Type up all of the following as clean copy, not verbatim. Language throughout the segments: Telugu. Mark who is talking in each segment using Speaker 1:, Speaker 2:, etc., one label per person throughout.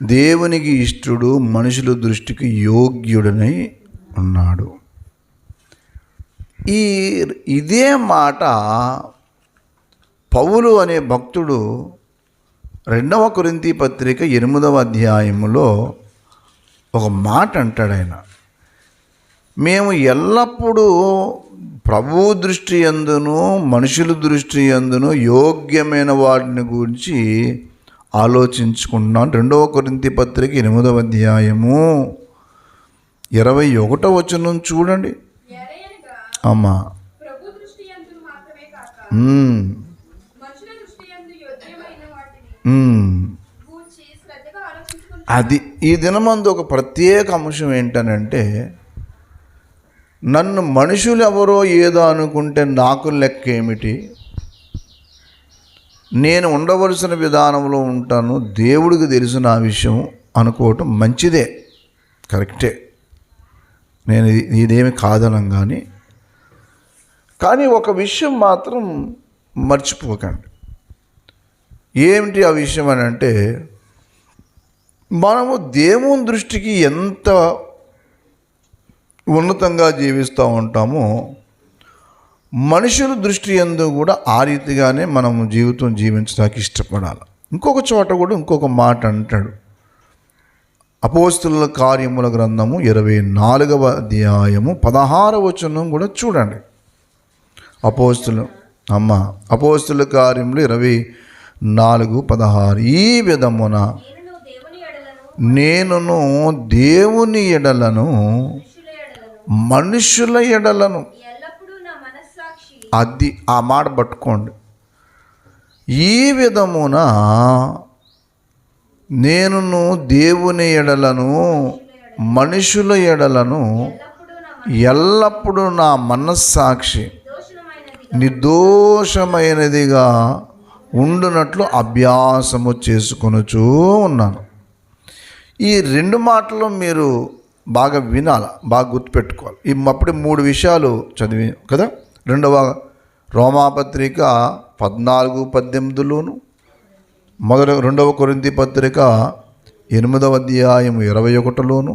Speaker 1: దేవునికి ఇష్టడు, మనుషుల దృష్టికి యోగ్యుడనై ఉన్నాడు. ఇదే మాట పౌలు అనే భక్తుడు 2వ కొరింథీ పత్రిక 8వ అధ్యాయంలో ఒక మాట అంటాడు. ఆయన, మేము ఎల్లప్పుడూ ప్రభువు దృష్టి యందును మనుషుల దృష్టి యందును యోగ్యమైన వాటిని గురించి ఆలోచించుకుంటున్నాను. 2వ కొరింథీ పత్రిక 8వ అధ్యాయము 21వ వచనం చూడండి అమ్మా. అది ఈ దినమందు ఒక ప్రత్యేక అంశం ఏంటనంటే, నన్ను మనుషులు ఎవరో ఏదో అనుకుంటే నాకు లెక్క ఏమిటి, నేను ఉండవలసిన విధానంలో ఉంటాను, దేవుడికి తెలిసిన ఆ విషయం అనుకోవటం మంచిదే, కరెక్టే, నేను ఇదేమి కాదనం. కానీ ఒక విషయం మాత్రం మర్చిపోకండి. ఏమిటి ఆ విషయం అని అంటే, మనము దేవుని దృష్టికి ఎంత ఉన్నతంగా జీవిస్తూ ఉంటామో మనుషుల దృష్టి యందు కూడా ఆ రీతిగానే మనము జీవితం జీవించడానికి ఇష్టపడాలి. ఇంకొక చోట కూడా ఇంకొక మాట అంటాడు. అపోస్తుల కార్యముల గ్రంథము 24వ అధ్యాయము 16వ వచనం కూడా చూడండి. అపోస్తుల కార్యములు 24:16 ఈ విధమున నేనును దేవుని ఎడలను మనుషుల ఎడలను, అది ఆ మాట పట్టుకోండి, ఈ విధమున నేనును దేవుని ఎడలను మనుషుల ఎడలను ఎల్లప్పుడూ నా మనస్సాక్షి నిర్దోషమైనదిగా ఉండునట్లు అభ్యాసము చేసుకొనుచూ ఉన్నాను. ఈ 2 మాటలు మీరు బాగా వినాలి, బాగా గుర్తుపెట్టుకోవాలి. అప్పుడే 3 విషయాలు చదివి కదా. 2వ రోమాపత్రిక 14:18లోను, 2వ కొరింథీ పత్రిక 8వ అధ్యాయం 21లోను,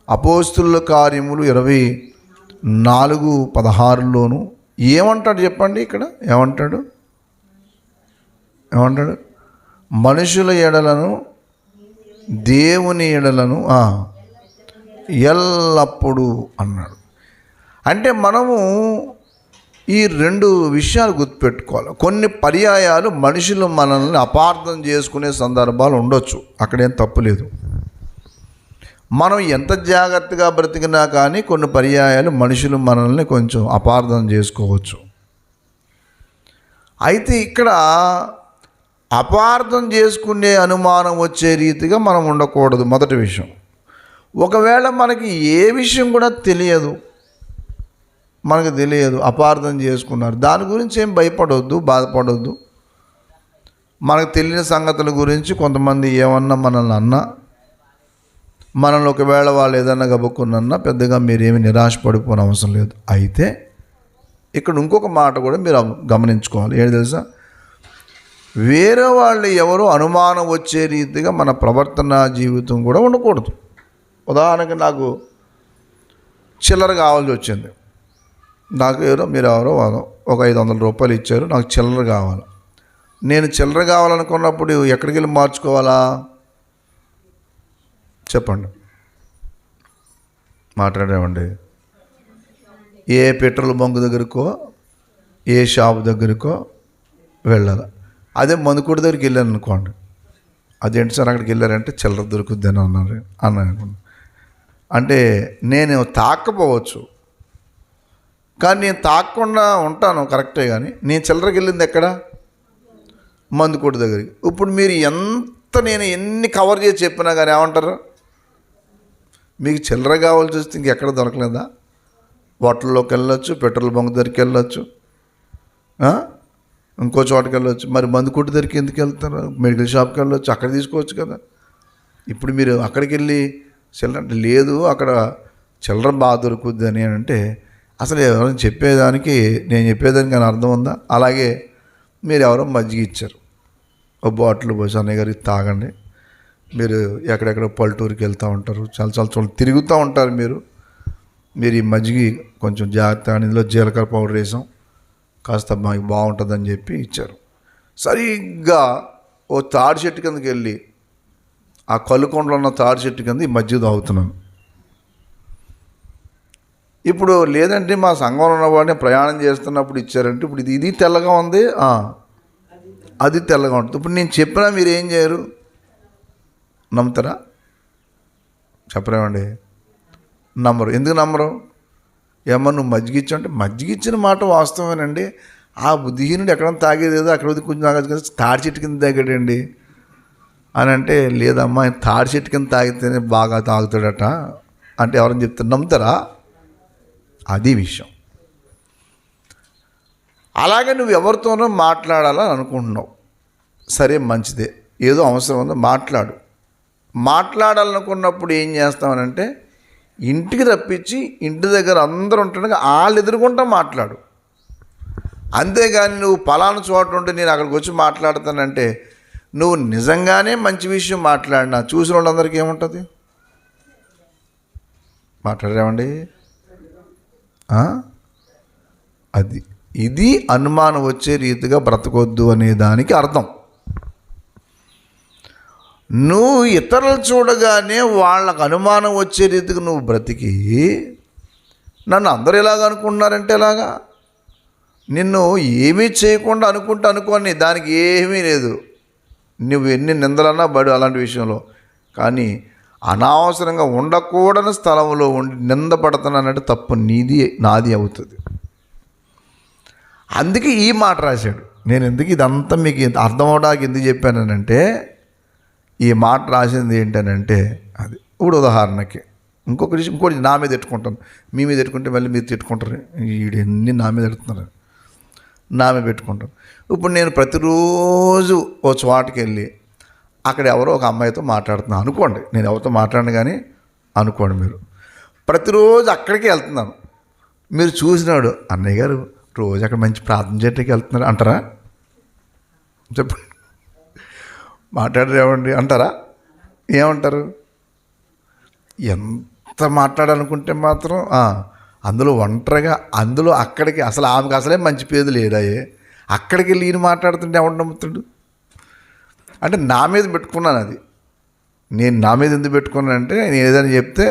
Speaker 1: అపోస్తుల కార్యములు 24:16లోను ఏమంటాడు చెప్పండి? ఇక్కడ ఏమంటాడు? మనుషుల ఎడలను దేవుని ఎడలను ఎల్లప్పుడూ అన్నాడు. అంటే మనము ఈ 2 విషయాలు గుర్తుపెట్టుకోవాలి. కొన్ని పర్యాయాలు మనుషులు మనల్ని అపార్థం చేసుకునే సందర్భాలు ఉండొచ్చు, అక్కడేం తప్పులేదు. మనం ఎంత జాగ్రత్తగా బ్రతికినా కానీ కొన్ని పర్యాయాలు మనుషులు మనల్ని కొంచెం అపార్థం చేసుకోవచ్చు. అయితే ఇక్కడ అపార్థం చేసుకునే అనుమానం వచ్చే రీతిగా మనం ఉండకూడదు. మొదటి విషయం, ఒకవేళ మనకి ఏ విషయం కూడా తెలియదు, అపార్థం చేసుకున్నారు, దాని గురించి ఏం భయపడవద్దు, బాధపడవద్దు. మనకు తెలియని సంగతుల గురించి కొంతమంది ఏమన్నా మనల్ని ఒకవేళ వాళ్ళు ఏదన్నా గబుక్కున్నా పెద్దగా మీరేమి నిరాశపడిపోని అవసరం లేదు. అయితే ఇక్కడ ఇంకొక మాట కూడా మీరు గమనించుకోవాలి. ఏంటి తెలుసా? వేరే వాళ్ళు ఎవరో అనుమానం వచ్చే రీతిగా మన ప్రవర్తన జీవితం కూడా ఉండకూడదు. ఉదాహరణకి నాకు చిల్లర కావాల్సి వచ్చింది, మీరు ఎవరో ఒక 500 రూపాయలు ఇచ్చారు, నాకు చిల్లర కావాలి. నేను చిల్లర కావాలనుకున్నప్పుడు ఎక్కడికి వెళ్ళి మార్చుకోవాలా చెప్పండి, మాట్లాడేవండి. ఏ పెట్రోల్ బంక్ దగ్గరకో ఏ షాప్ దగ్గరకో వెళ్ళాలి. అదే మందుకోడి దగ్గరికి వెళ్ళాను అనుకోండి, అదేంటి సార్ అక్కడికి వెళ్ళారంటే చిల్లర దొరుకుద్ది అని అన్నాను. అంటే నేను తాకపోవచ్చు, కానీ నేను తాకకుండా ఉంటాను కరెక్టే, కానీ నేను చిల్లరకి వెళ్ళింది ఎక్కడ? మందుకోడి దగ్గరికి. ఇప్పుడు మీరు నేను ఎన్ని కవర్ చేసి చెప్పినా కానీ ఏమంటారు? మీకు చిల్లర కావాల్సి వస్తే ఇంకెక్కడ దొరకలేదా? హోటల్లోకి వెళ్ళొచ్చు, పెట్రోల్ బంక్ దగ్గరికి వెళ్ళొచ్చు, ఇంకో చోటకి వెళ్ళొచ్చు. మరి మందుకోటి దగ్గరికి ఎందుకు వెళ్తారు? మెడికల్ షాప్కి వెళ్ళొచ్చు, అక్కడ తీసుకోవచ్చు కదా. ఇప్పుడు మీరు అక్కడికి వెళ్ళి చిల్లర అంటే లేదు, అక్కడ చిల్లర బాగా దొరుకుద్ది అని అంటే అసలు ఎవరైనా నేను చెప్పేదానికి కానీ అర్థం ఉందా? అలాగే మీరు ఎవరో మజ్జిగ ఇచ్చారు, ఒక బాటిల్ పోసి, అన్నయ్య గారికి తాగండి, మీరు ఎక్కడెక్కడ పల్లెటూరుకి వెళ్తూ ఉంటారు, చాలా చాలా చాలా తిరుగుతూ ఉంటారు మీరు ఈ మజ్జిగ కొంచెం జాగ్రత్త, ఇందులో జీలకర్ర పౌడర్ వేసాం, కాస్త మాకు బాగుంటుందని చెప్పి ఇచ్చారు. సరిగ్గా ఓ తాడి చెట్టు కిందకి వెళ్ళి ఆ కలుకొండలో ఉన్న తాడి చెట్టు కింద ఈ మజ్జిగ తాగుతున్నాను. ఇప్పుడు లేదంటే మా సంఘంలో ఉన్నవాడిని ప్రయాణం చేస్తున్నప్పుడు ఇచ్చారంటే ఇప్పుడు ఇది తెల్లగా ఉంది, అది తెల్లగా ఉంటుంది. ఇప్పుడు నేను చెప్పినా మీరు ఏం చేయరు, నమ్ముతారా? చెప్పరేమండి? నమ్మరు. ఎందుకు నమ్మరు? ఏమన్నా నువ్వు మజ్జిగ ఇచ్చావు అంటే మజ్జిగ ఇచ్చిన మాట వాస్తవేనండి. ఆ బుద్ధిహీనుడు ఎక్కడన్నా తాగేది ఏదో అక్కడ కొంచెం తాగదు కదా, తాడి చెట్టు కింద తాగాడండి అని అంటే, లేదమ్మా తాడి చెట్టు కింద తాగితేనే బాగా తాగుతాడట అంటే ఎవరైనా చెప్తారు, నమ్ముతారా? అది విషయం. అలాగే నువ్వు ఎవరితోనో మాట్లాడాలని అనుకుంటున్నావు, సరే మంచిదే, ఏదో అవసరం ఉందో మాట్లాడాలనుకున్నప్పుడు ఏం చేస్తామనంటే ఇంటికి రప్పించి ఇంటి దగ్గర అందరూ ఉంటుండగా వాళ్ళు ఎదురుకుంటా మాట్లాడు. అంతేగాని నువ్వు పలానా చోట ఉంటే నేను అక్కడికి వచ్చి మాట్లాడతానంటే నువ్వు నిజంగానే మంచి విషయం మాట్లాడినా చూసిన వాళ్ళందరికీ ఏముంటుంది? మాట్లాడరేమండి? ఇది అనుమానం వచ్చే రీతిగా బ్రతకొద్దు అనే దానికి అర్థం. నువ్వు ఇతరులు చూడగానే వాళ్ళకు అనుమానం వచ్చే రీతికి నువ్వు బ్రతికి నన్ను అందరూ ఎలాగ అనుకుంటున్నారంటే ఎలాగా? నిన్ను ఏమీ చేయకుండా అనుకోని దానికి ఏమీ లేదు. నువ్వు ఎన్ని నిందలన్నా బడు అలాంటి విషయంలో, కానీ అనవసరంగా ఉండకూడని స్థలంలో ఉండి నిందపడుతున్నానంటే తప్పు నాది అవుతుంది. అందుకే ఈ మాట రాశాడు. నేను ఎందుకు ఇదంతా మీకు అర్థం అవడానికి ఎందుకు చెప్పానంటే, ఈ మాట రాసింది ఏంటనంటే అది. ఇప్పుడు ఉదాహరణకి ఇంకోటి నా మీద పెట్టుకుంటాను, మీ మీద పెట్టుకుంటే మళ్ళీ మీరు తిట్టుకుంటారు, వీడెన్ని నా మీద పెడుతున్నారు, నా మీద పెట్టుకుంటాను. ఇప్పుడు నేను ప్రతిరోజు ఓ చోటుకి వెళ్ళి అక్కడ ఎవరో ఒక అమ్మాయితో మాట్లాడుతున్నాను అనుకోండి, నేను ఎవరితో మాట్లాడను కానీ అనుకోండి, మీరు ప్రతిరోజు అక్కడికి వెళ్తున్నాను, మీరు చూసినాడు అన్నయ్య గారు రోజు అక్కడ మంచి ప్రార్థన చేయడానికి వెళ్తున్నారు అంటారా? చెప్పండి, మాట్లాడరు ఏమండి అంటారా? ఏమంటారు? ఎంత మాట్లాడాలనుకుంటే మాత్రం అందులో ఒంటరిగా అక్కడికి అసలు ఆమెకు అసలే మంచి పేరు లేదాయే, అక్కడికి వెళ్ళి ఈయన మాట్లాడుతుంటే ఎవడు నమ్ముతాడు? అంటే నా మీద పెట్టుకున్నాను. అది నేను నా మీద ఎందుకు పెట్టుకున్నానంటే నేను ఏదైనా చెప్తే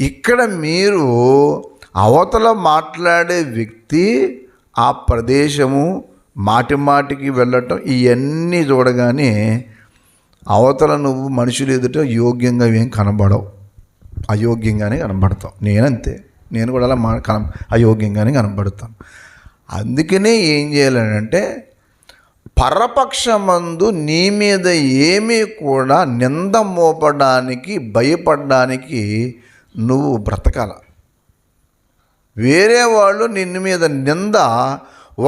Speaker 1: ఇక్కడ మీరు అవతల మాట్లాడే వ్యక్తి ఆ ప్రదేశము మాటికి వెళ్ళటం ఇవన్నీ చూడగానే అవతల నువ్వు మనుషులు ఎదుట యోగ్యంగా ఏం కనబడవు, అయోగ్యంగానే కనబడతావు. నేనంతే, నేను కూడా అలా అయోగ్యంగానే కనబడతాను. అందుకనే ఏం చేయాలంటే పరపక్షమందు నీ మీద ఏమీ కూడా నింద మోపడానికి భయపడడానికి నువ్వు బ్రతకాల. వేరే వాళ్ళు నిన్ను మీద నింద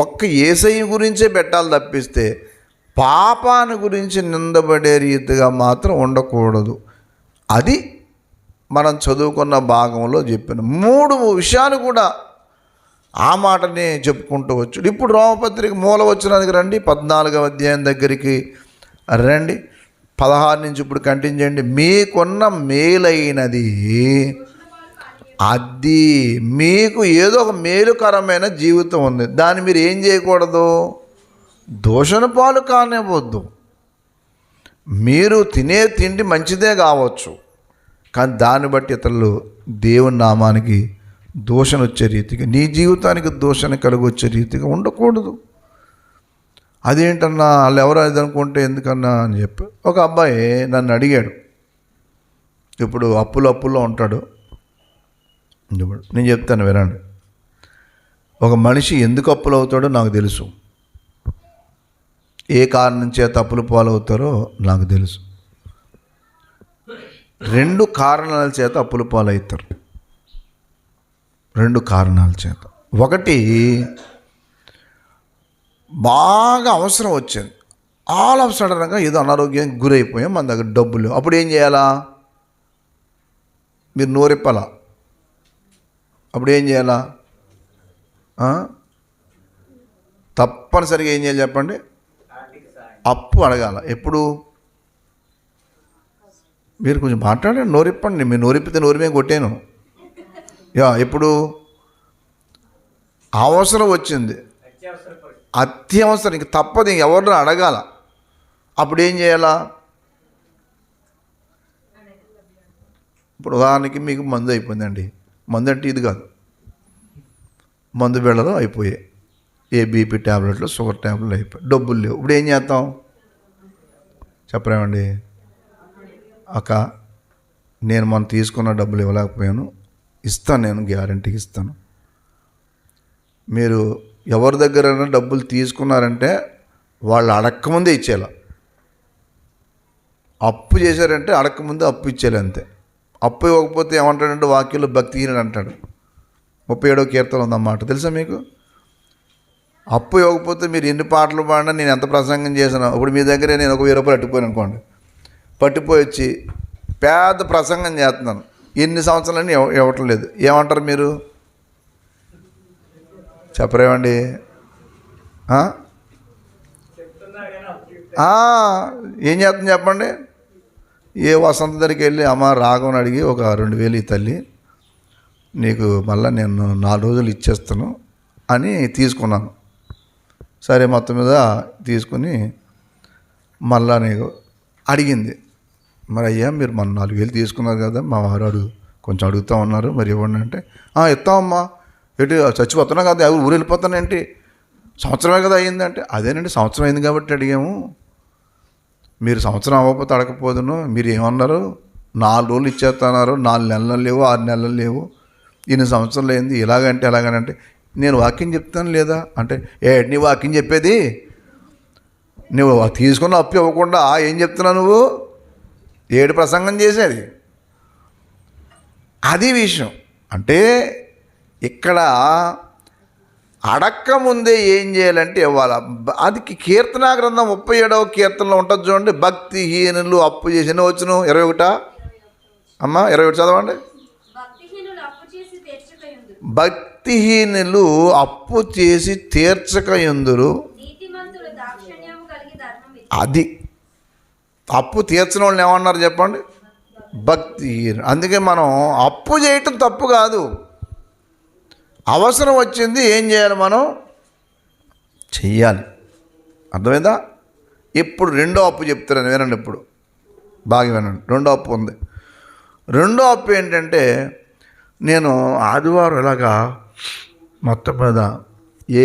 Speaker 1: ఒక్క యేసయ్య గురించే పెట్టాలి తప్పిస్తే పాపాన్ని గురించి నిందపడే రీతిగా మాత్రం ఉండకూడదు. అది మనం చదువుకున్న భాగంలో చెప్పిన 3 విషయాలు కూడా ఆ మాటనే చెప్పుకుంటూ వచ్చు. ఇప్పుడు రోమపత్రిక మూలవచనానికి రండి, 14వ అధ్యాయం దగ్గరికి రండి, 16 నుంచి ఇప్పుడు కంటిన్యూ చేయండి. మీకున్న మేలైనది అది, మీకు ఏదో ఒక మేలుకరమైన జీవితం ఉంది, దాన్ని మీరు ఏం చేయకూడదు, దూషణ పాలు కానివ్వద్దు. మీరు తినే తిండి మంచిదే కావచ్చు, కానీ దాన్ని బట్టి ఇతరులు దేవుని నామానికి దూషణ వచ్చే రీతిగా, నీ జీవితానికి దూషణ కలిగి వచ్చే రీతిగా ఉండకూడదు. అదేంటన్నా వాళ్ళు ఎవరు అది అనుకుంటే ఎందుకన్నా అని చెప్పి ఒక అబ్బాయి నన్ను అడిగాడు. ఇప్పుడు అప్పుల్లో ఉంటాడు. నేను చెప్తాను వినండి. ఒక మనిషి ఎందుకు అప్పులు అవుతాడో నాకు తెలుసు, ఏ కారణం చేత అప్పులు పాలవుతారో నాకు తెలుసు. 2 కారణాల చేత అప్పులు పాలవుతారు. 2 కారణాల చేత. ఒకటి, బాగా అవసరం వచ్చింది, ఆల్ ఆఫ్ సడన్గా ఏదో అనారోగ్యానికి గురైపోయాం, మన దగ్గర డబ్బులు. అప్పుడు ఏం చేయాలా? మీరు నోరెప్పాలా? అప్పుడు ఏం చేయాలా? తప్పనిసరిగా ఏం చేయాలి చెప్పండి? అప్పు అడగాల. ఎప్పుడు? మీరు కొంచెం మాట్లాడండి, నోరిప్పండి. మీరు నోరిప్పితే నోరు మీద కొట్టాను. ఇప్పుడు అవసరం వచ్చింది, అత్యవసరం, ఇంక తప్పదు, ఇంక ఎవరిని అడగాల. అప్పుడు ఏం చేయాలా? ఇప్పుడు ఉదాహరణకి మీకు మందు అయిపోయిందండి. మందు అంటే ఇది కాదు, మందు బిళ్ళలు అయిపోయాయి, ఏ బీపీ ట్యాబ్లెట్లు, షుగర్ ట్యాబ్లెట్లు అయిపోయాయి, డబ్బులు లేవు. ఇప్పుడు ఏం చేస్తాం చెప్పరేమండి? అక్క, నేను మొన్న తీసుకున్న డబ్బులు ఇవ్వలేకపోయాను, ఇస్తాను, నేను గ్యారంటీకి ఇస్తాను. మీరు ఎవరి దగ్గరైనా డబ్బులు తీసుకున్నారంటే వాళ్ళు అడక్కముందే ఇచ్చేయాల. అప్పు చేశారంటే అడక్కముందే అప్పు ఇచ్చేయాలి, అంతే. అప్పు ఇవ్వకపోతే ఏమంటాడంటే వాక్యంలో భక్తిహీనుడు అంటాడు. 37వ కీర్తన ఉందన్నమాట, తెలుసా మీకు? అప్పు ఇవ్వకపోతే మీరు ఎన్ని పాటలు పాడినా, నేను ఎంత ప్రసంగం చేసినా, ఇప్పుడు మీ దగ్గరే నేను ఒక 1000 రూపాయలు పట్టుకుపోయాను అనుకోండి, పట్టిపోయి వచ్చి పెద్ద ప్రసంగం చేస్తున్నాను, ఎన్ని సంవత్సరాలని ఇవ్వటం లేదు, ఏమంటారు మీరు? చెప్పరేమండి? ఏం చేస్తుంది చెప్పండి? ఏ వసంత దగ్గరికి వెళ్ళి, అమ్మ రాఘవని అడిగి ఒక 2000 ఈ తల్లి, నీకు మళ్ళీ నేను 4 రోజులు ఇచ్చేస్తాను అని తీసుకున్నాను. సరే, మొత్తం మీద తీసుకుని మళ్ళా నీకు అడిగింది, మరి అయ్యా మీరు మన 4000 తీసుకున్నారు కదా, మా వారు కొంచెం అడుగుతూ ఉన్నారు, మరి ఇవ్వండి అంటే, ఇస్తామమ్మా, ఏంటి చచ్చిపోతున్నా కదా, ఎవరు ఊరు వెళ్ళిపోతానేంటి, సంవత్సరమే కదా అయ్యిందంటే, అదేనండి సంవత్సరం అయింది కాబట్టి అడిగాము, మీరు సంవత్సరం అవ్వకపోతే అడగకపోదును, మీరు ఏమన్నారు 4 రోజులు ఇచ్చేస్తున్నారు, 4 నెలలు లేవు, 6 నెలలు లేవు, ఇన్ని సంవత్సరాలు అయింది, ఇలాగంటే ఎలాగనంటే, నేను వాక్యం చెప్తాను లేదా అంటే, నీ వాక్యం చెప్పేది, నువ్వు తీసుకున్న అప్పు ఇవ్వకుండా ఏం చెప్తున్నావు నువ్వు, ఏడు ప్రసంగం చేసేది, అది విషయం. అంటే ఇక్కడ అడక్క ముందే ఏం చేయాలంటే ఇవ్వాలి. అది కీర్తనా గ్రంథం 37వ కీర్తనలో ఉంటుంది చూడండి, భక్తిహీనులు అప్పు చేసిన వచ్చిన 21 అమ్మ 21 చదవండి. భక్తిహీనులు అప్పు చేసి తీర్చకయుందురు. అది అప్పు తీర్చిన వాళ్ళని ఏమన్నారు చెప్పండి? భక్తిహీనులు. అందుకే మనం అప్పు చేయటం తప్పు కాదు, అవసరం వచ్చింది ఏం చేయాలి, మనం చెయ్యాలి. అర్థమైందా? ఇప్పుడు రెండో అప్పు చెప్తున్నాను, వినండి, ఇప్పుడు బాగా వినండి. రెండో అప్పు ఉంది. రెండో అప్పు ఏంటంటే, నేను ఆదివారం ఇలాగా మొత్తం మీద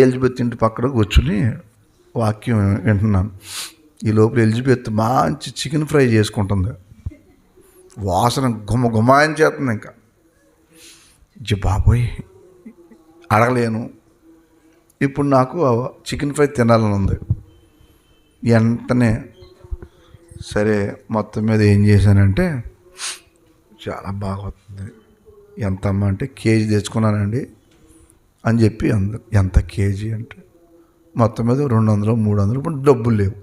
Speaker 1: ఎలిజబెత్ ఇంటి పక్కన కూర్చుని వాక్యం వింటున్నాను. ఈ లోపల ఎలిజబెత్ మంచి చికెన్ ఫ్రై చేసుకుంటుంది, వాసన గుమాయం చేస్తుంది. ఇంకా బాబోయ్ అడగలేను, ఇప్పుడు నాకు చికెన్ ఫ్రై తినాలని ఉంది. వెంటనే సరే మొత్తం మీద ఏం చేశానంటే, చాలా బాగా వస్తుంది, ఎంత అమ్మ అంటే కేజీ తెచ్చుకున్నానండి అని చెప్పి, ఎంత కేజీ అంటే మొత్తం మీద 200 300. ఇప్పుడు డబ్బులు లేవు.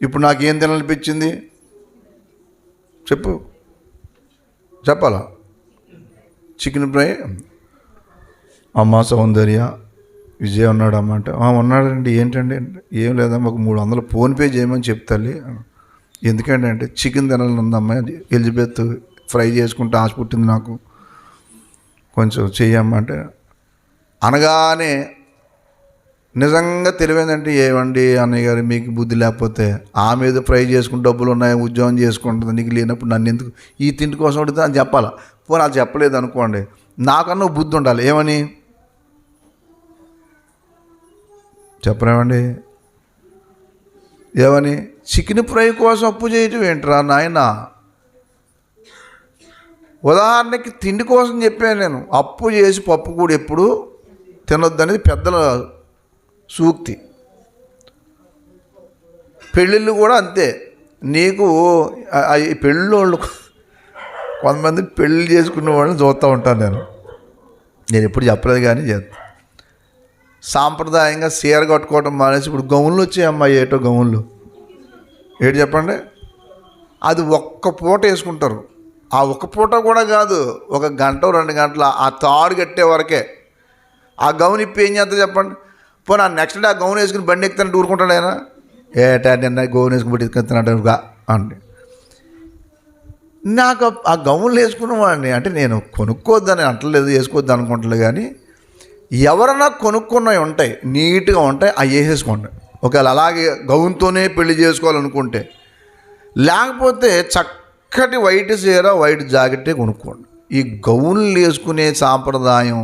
Speaker 1: ఇప్పుడు నాకేం తినాలనిపించింది చెప్పాలా? Chicken fry. అమ్మ సౌందర్య విజయ్ ఉన్నాడమ్మ అంటే, ఉన్నాడండి. ఏంటండి? ఏం లేదమ్మా, ఒక 300 ఫోన్పే చేయమని చెప్తాలి. ఎందుకంటే అంటే చికెన్ తినాలని ఉందమ్మా, ఎలిజబెత్ ఫ్రై చేసుకుంటే ఆశ పుట్టింది నాకు, కొంచెం చెయ్యమ్మా అంటే, అనగానే నిజంగా తెలివైందంటే, ఏమండి అన్నయ్య గారు మీకు బుద్ధి లేకపోతే, ఆమె మీద ఫ్రై చేసుకుని డబ్బులు ఉన్నాయి, ఉద్యోగం చేసుకుంటుంది, నీకు లేనప్పుడు నన్ను ఎందుకు ఈ తిండి కోసం అడుగుతా అని చెప్పాలా? పోనీ అది చెప్పలేదు అనుకోండి, నాకన్నా బుద్ధి ఉండాలి. ఏమని చెప్పరేమండి? ఏమని? చికెన్ ఫ్రై కోసం అప్పు చేయటం ఏంట్రా నాయన? ఉదాహరణకి తిండి కోసం చెప్పాను నేను, అప్పు చేసి పప్పు కూడా ఎప్పుడు తినొద్దనేది పెద్దల సూక్తి. పెళ్ళిళ్ళు కూడా అంతే. నీకు పెళ్ళోళ్ళు కొంతమంది పెళ్ళి చేసుకున్న వాళ్ళని చూస్తూ ఉంటాను నేను ఎప్పుడు చెప్పలేదు కానీ చేస్తాను. సాంప్రదాయంగా చీర కట్టుకోవటం మానేసి ఇప్పుడు గౌన్లు వచ్చాయి అమ్మాయి, ఏటో గౌన్లు ఏడు చెప్పండి, అది ఒక్క పూట వేసుకుంటారు. ఆ ఒక్క పూట కూడా కాదు, 1 గంట 2 గంటల ఆ తాడు కట్టే వరకే. ఆ గౌన్ ఇప్పి ఏం చేస్తా చెప్పండి? పోనీ ఆ నెక్స్ట్ డే ఆ గౌన్ వేసుకుని బండి ఎక్కుతానంటే ఊరుకుంటాడు ఆయన? ఏటా నిన్న గౌన్ వేసుకుని బండి ఎక్కుతున్నాడుగా అంటే. నాకు ఆ గౌన్లు వేసుకున్నవాడిని, అంటే నేను కొనుక్కోవద్దని అంటలేదు, వేసుకోవద్దు అనుకుంటలేదు, కానీ ఎవరన్నా కొనుక్కున్నవి ఉంటాయి, నీట్గా ఉంటాయి, అవి వేసేసుకోండి. ఒకవేళ అలాగే గౌన్తోనే పెళ్లి చేసుకోవాలనుకుంటే, లేకపోతే చక్కటి వైట్ చీర వైట్ జాకెట్టే కొనుక్కోండి. ఈ గౌన్లు వేసుకునే సాంప్రదాయం,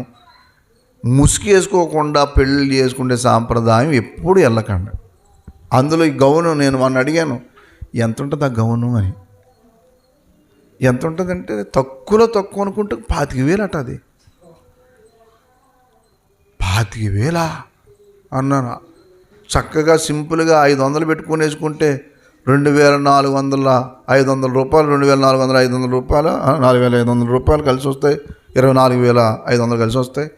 Speaker 1: ముసుగు వేసుకోకుండా పెళ్ళి చేసుకునే సాంప్రదాయం ఎప్పుడు వెళ్ళకండి. అందులో ఈ గౌను నేను మొన్న అడిగాను, ఎంత ఉంటుంది ఆ గౌను అని. ఎంత ఉంటుందంటే తక్కువలో తక్కువ అనుకుంటే 25,000 అట. అది 25,000 అన్నాను. చక్కగా సింపుల్గా 500 పెట్టుకుని వేసుకుంటే 2,400 500 రూపాయలు, 2,400 500 రూపాయలు, 4,500 రూపాయలు కలిసి వస్తాయి. 24,500 కలిసి వస్తాయి.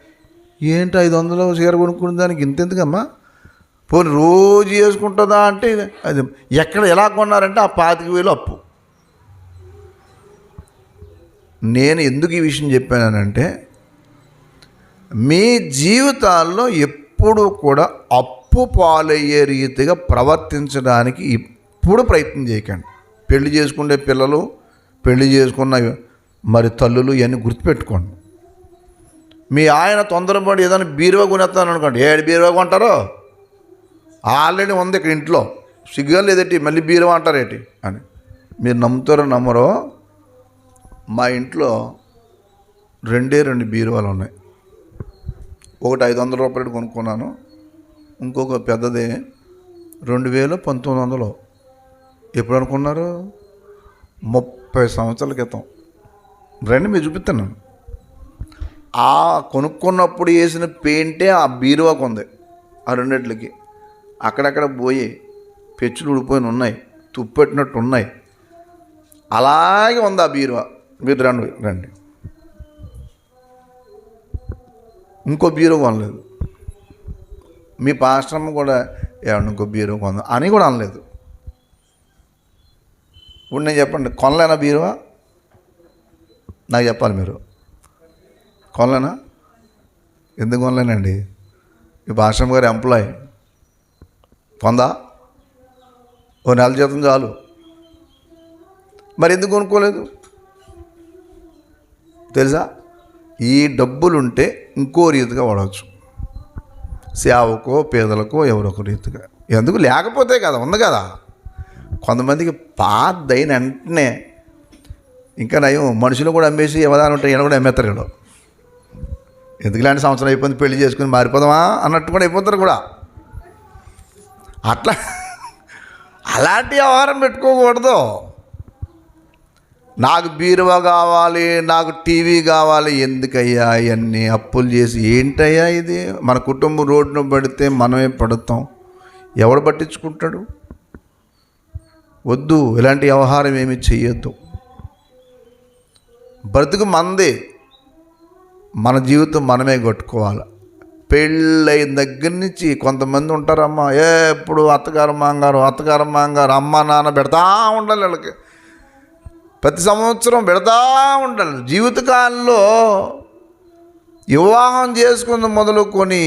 Speaker 1: ఏంటి 500 చీర కొనుక్కునే దానికి ఇంతెందుకమ్మా, పోనీ రోజు వేసుకుంటుందా అంటే అది ఎక్కడ ఎలా కొన్నారంటే ఆ 25,000 అప్పు. నేను ఎందుకు ఈ విషయం చెప్పానంటే, మీ జీవితాల్లో ఎప్పుడు కూడా అప్పు పాలయ్యే రీతిగా ప్రవర్తించడానికి ఇప్పుడు ప్రయత్నం చేయకండి. పెళ్లి చేసుకునే పిల్లలు, పెళ్లి చేసుకున్న మరి తల్లులు ఇవన్నీ గుర్తుపెట్టుకోండి. మీ ఆయన తొందరపడి ఏదైనా బీరువా కొనేస్తాను అనుకోండి, ఏడు బీరువా కొంటారో, ఆల్రెడీ ఉంది ఇక్కడ ఇంట్లో, సిగ్గా లేదేటి మళ్ళీ బీరువా అంటారేటి అని. మీరు నమ్ముతారో నమ్మరో, మా ఇంట్లో 2 బీరువాలు ఉన్నాయి. ఒకటి 500 రూపాయలు కొనుక్కున్నాను, ఇంకొక పెద్దది 2019. ఎప్పుడు అనుకున్నారు? 30 సంవత్సరాల క్రితం. రండి మీరు చూపిస్తాను. ఆ కొనుక్కున్నప్పుడు వేసిన పెయింటే ఆ బీరువాకు ఉంది. ఆ రెండిట్లకి అక్కడక్కడ పోయి పెచ్చులు ఊడిపోయిన ఉన్నాయి, తుప్పెట్టినట్టు ఉన్నాయి, అలాగే ఉంది ఆ బీరువా. మీరు రండి. ఇంకో బీరో కొనలేదు. మీ పాస్టర్మ కూడా ఏమన్నా ఇంకో బీరో కొందాం అని కూడా అనలేదు. ఇప్పుడు నేను చెప్పండి, కొనలేనా బీరువా? నాకు చెప్పాలి మీరు. కొనలేనా? ఎందుకు కొనలేనండి? ఈ పాస్టర్మ గారు ఎంప్లాయ్, కొందా? ఓ నెల జీతం చాలు. మరి ఎందుకు కొనుక్కోలేదు తెలుసా? ఈ డబ్బులుంటే ఇంకో రీతిగా వాడవచ్చు, సేవకో పేదలకో ఎవరొక రీతిగా. ఎందుకు లేకపోతే కదా, ఉంది కదా. కొంతమందికి పాతదైన వెంటనే ఇంకా నయం మనుషులు కూడా అమ్మేసి ఎవదాని ఉంటాయి, ఈయన కూడా అమ్మేస్తారు. ఇక్కడ ఎందుకు ఇలాంటి సంవత్సరం అయిపోయింది పెళ్లి చేసుకుని మారిపోదామా అన్నట్టు కూడా అయిపోతారు కూడా. అట్లా అలాంటి వ్యవహారం పెట్టుకోకూడదు. నాకు బీరువా కావాలి, నాకు టీవీ కావాలి, ఎందుకయ్యా ఇవన్నీ అప్పులు చేసి? ఏంటయ్యా ఇది? మన కుటుంబం రోడ్డును పడితే మనమే పడుతాం, ఎవడు పట్టించుకుంటాడు? వద్దు, ఇలాంటి వ్యవహారం ఏమీ చెయ్యొద్దు. బ్రతుకు మంది, మన జీవితం మనమే కొట్టుకోవాలి. పెళ్ళైన దగ్గర నుంచి కొంతమంది ఉంటారమ్మా, ఎప్పుడు అత్తగారు మాంగారు అమ్మ నాన్న పెడతా ఉండాలి వీళ్ళకి, ప్రతి సంవత్సరం పెడతా ఉండాలి. జీవితకాలంలో వివాహం చేసుకున్న మొదలుకొని